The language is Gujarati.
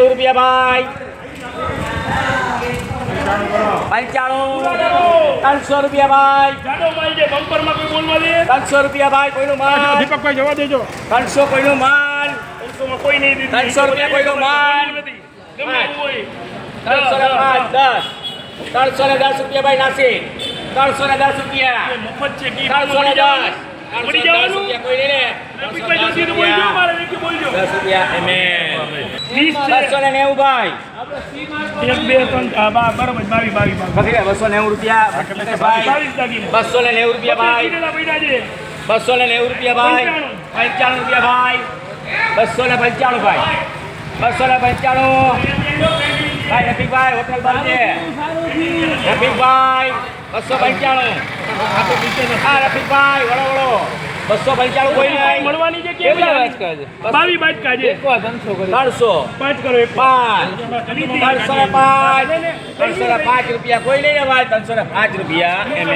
રૂપિયા ભાઈ 300 રૂપિયા ભાઈ 300 રૂપિયા ભાઈ કોઈનું માલ દીપકભાઈ જવા દેજો 300 કોઈનું માલ કોઈ નહીં 300 રૂપિયા કોઈનું માલ 310 રૂપિયા ભાઈ નાસિક 310 રૂપિયા મફત છે 310 પડી જવાનું કોઈ નહીં રફીકભાઈ જોશી તો બોલજો મારે વિકી બોલજો 10 રૂપિયા એમે 290 ભાઈ 1 2 3 બરાબર 22 290 રૂપિયા ભાઈ 290 રૂપિયા ભાઈ 290 રૂપિયા ભાઈ 95 રૂપિયા ભાઈ 295 ભાઈ 295 ભાઈ રફીકભાઈ હોટલ બંધ છે રફીકભાઈ 295 હા રફીકભાઈ વળો 295 કોઈ નહીં મળવાની છે કે 22 બાદ કાજે 300 5 કરો 305 રૂપિયા કોઈ નહીં ભાઈ 305 રૂપિયા એમ